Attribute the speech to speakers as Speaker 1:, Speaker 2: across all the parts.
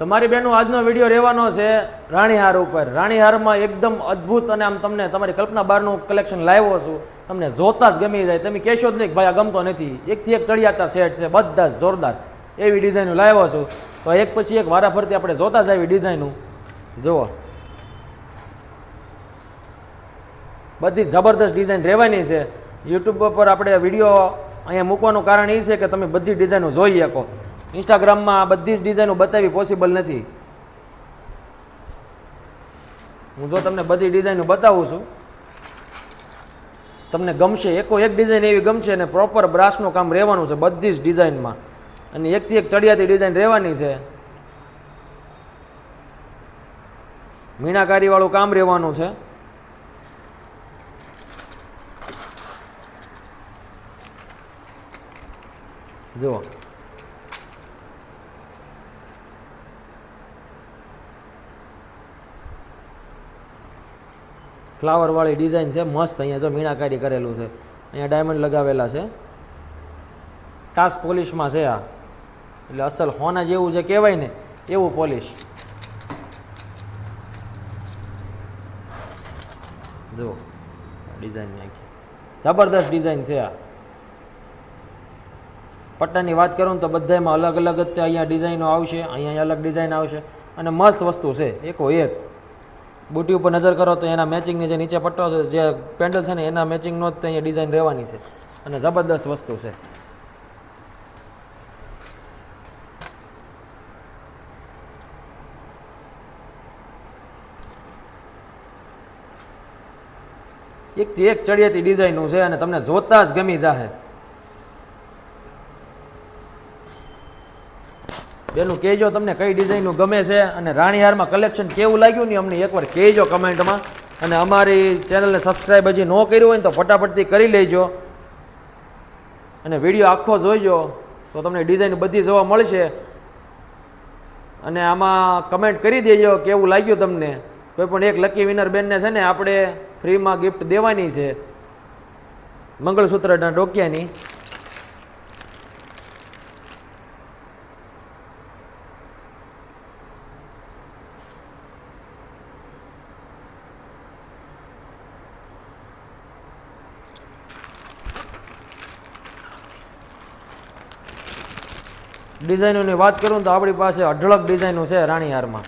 Speaker 1: તમારી બેનો આજનો વિડીયો રહેવાનો છે રાણીહાર ઉપર. રાણીહારમાં એકદમ અદ્ભુત અને આમ તમને તમારી કલ્પના બહારનું કલેક્શન લાવ્યો છું. તમને જોતા જ ગમી જાય, તમે કહેશો જ નહીં કે ભાઈ આ ગમતો નથી. એકથી એક ચડિયાતા સેટ છે, બધા જ જોરદાર એવી ડિઝાઇનો લાવ્યો છું. તો એક પછી એક વારાફરતી આપણે જોતા જ આવી ડિઝાઇનો જુઓ. બધી જબરદસ્ત ડિઝાઇન રહેવાની છે. યુટ્યુબ પર આપણે વિડીયો અહીંયા મૂકવાનું કારણ એ છે કે તમે બધી ડિઝાઇનો જોઈ શકો. ઇન્સ્ટાગ્રામમાં બધી જ ડિઝાઇનો બતાવી પોસિબલ નથી. હું જો તમને બધી ડિઝાઇનો બતાવું છું, તમને ગમશે. એકો એક ડિઝાઇન એવી ગમશે અને પ્રોપર બ્રાસનું કામ રહેવાનું છે બધી જ ડિઝાઇનમાં, અને એકથી એક ચડિયાતી ડિઝાઇન રહેવાની છે. મીણાકારીવાળું કામ રહેવાનું છે. જુઓ, ફ્લાવરવાળી ડિઝાઇન છે મસ્ત. અહીંયા જો મીણાકારી કરેલું છે, અહીંયા ડાયમંડ લગાવેલા છે. ટાસ પોલિશમાં છે આ, એટલે અસલ હોના જેવું જે કહેવાય ને એવું પોલિશ. જુઓ ડિઝાઇન આખી જબરદસ્ત ડિઝાઇન છે આ. પટ્ટાની વાત કરું તો બધામાં અલગ અલગ જ અહીંયા ડિઝાઇનો આવશે, અહીંયા અલગ ડિઝાઇન આવશે અને મસ્ત વસ્તુ છે એકો એક. બુટી ઉપર નજર કરો તો એના મેચિંગની જે નીચે પટ્ટો છે, જે પેન્ડલ છે ને એના મેચિંગનો જ અહીંયા ડિઝાઇન રહેવાની છે અને જબરદસ્ત વસ્તુ છે. એકથી એક ચડિયાતી ડિઝાઇનનું છે અને તમને જોતા જ ગમી જાહે. બેનું કહેજો તમને કઈ ડિઝાઇનનું ગમે છે અને રાણીહારમાં કલેક્શન કેવું લાગ્યું ને અમને એકવાર કહેજો કમેન્ટમાં. અને અમારી ચેનલને સબસ્ક્રાઈબ હજી ન કર્યું હોય ને તો ફટાફટથી કરી લેજો અને વિડીયો આખો જોઈજો તો તમને ડિઝાઇન બધી જોવા મળશે. અને આમાં કમેન્ટ કરી દેજો કેવું લાગ્યું તમને. કોઈ પણ એક લકી વિનર બેનને છે ને આપણે ફ્રીમાં ગિફ્ટ દેવાની છે મંગળસૂત્રના ડોકિયાની. ડિઝાઇનોની વાત કરું તો આપણી પાસે અઢળક ડિઝાઇનો છે રાણીહારમાં.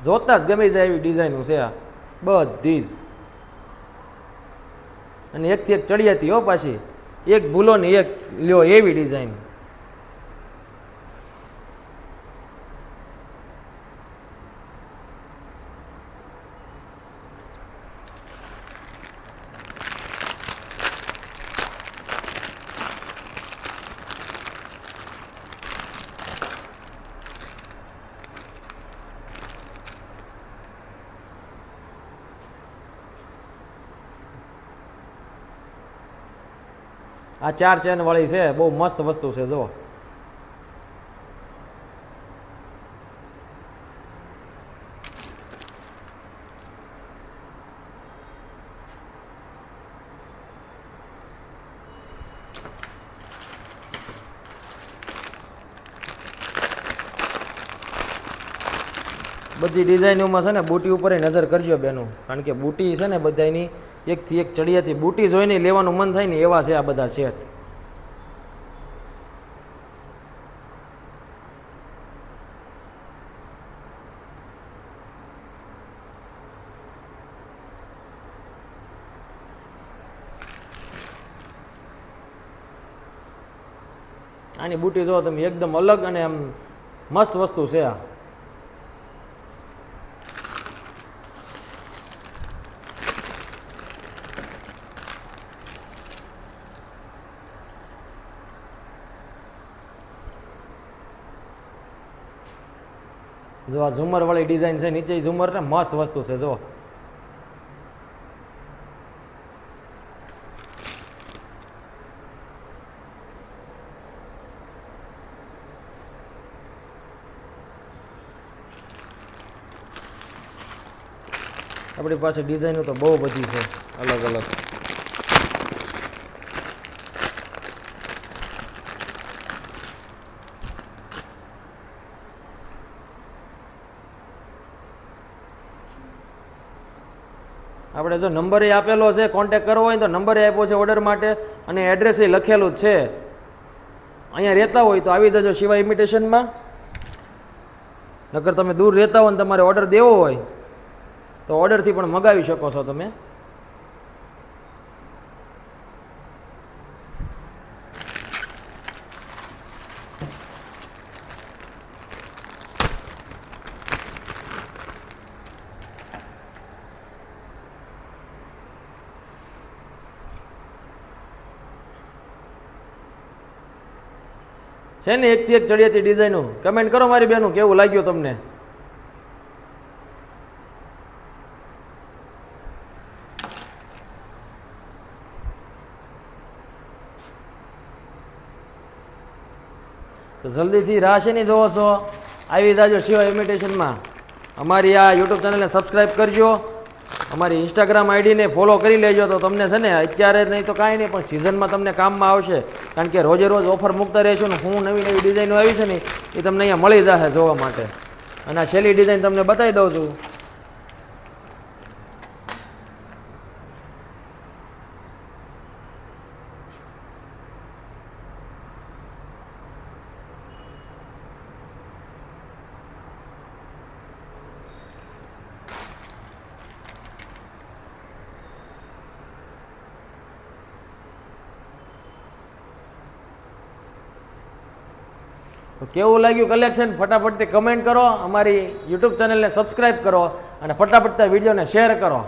Speaker 1: જોતા જ ગમી જાય એવી ડિઝાઇનો છે આ બધી જ. અને એકથી એક ચડિયાતી હો પાછી, એક ભૂલો ને એક લ્યો એવી ડિઝાઇન. આ 4 ચેન વાળી છે, બહુ મસ્ત વસ્તુ છે. જુઓ બધી ડિઝાઇનોમાં છે ને બુટી ઉપર નજર કરજો બેનું, કારણ કે બુટી છે ને બધાની એકથી એક ચડિયાતી બુટી જોઈને લેવાનું મન થાય ને એવા છે આ બધા સેટ. આની બુટી જો તમે એકદમ અલગ અને આમ મસ્ત વસ્તુ છે આ. જો આ ઝુમર વાળી ડિઝાઇન છે, નીચે ઝુમર ને મસ્ત વસ્તુ છે. જો આપણી પાસે ડિઝાઇનો તો બહુ બધી છે અલગ અલગ. આપણે જો નંબર આપેલો છે, કોન્ટેક કરવો હોય તો નંબર આપ્યો છે ઓર્ડર માટે, અને એડ્રેસ લખેલું જ છે. અહીંયા રહેતા હોય તો આવી જજો શિવા ઇમિટેશનમાં. નકર તમે દૂર રહેતા હોય ને તમારે ઓર્ડર દેવો હોય તો ઓર્ડરથી પણ મગાવી શકો છો તમે. છે ને એકથી એક ચડિયાતી ડિઝાઇનો. કમેન્ટ કરો મારી બહેનો, કેવું લાગ્યું તમને? તો જલ્દીથી રાહ છે નહીં જોવો છો, આવી જાજો શિવા ઇમિટેશનમાં. અમારી આ યુટ્યુબ ચેનલને સબસ્ક્રાઈબ કરજો, અમારી ઇન્સ્ટાગ્રામ આઈડીને ફોલો કરી લેજો. તો તમને છે ને અત્યારે નહીં તો કાંઈ નહીં, પણ સિઝનમાં તમને કામમાં આવશે. કારણ કે રોજે રોજ ઓફર મૂકતા રહેશું ને, હું નવી નવી ડિઝાઇનો આવી છે ને એ તમને અહીંયા મળી જશે જોવા માટે. અને આ છેલ્લી ડિઝાઇન તમને બતાવી દઉં છું. તો કેવું લાગ્યું કલેક્શન ફટાફટથી કમેન્ટ કરો, અમારી યુટ્યુબ ચેનલને સબસ્ક્રાઈબ કરો અને ફટાફટ વિડીયોને શેર કરો.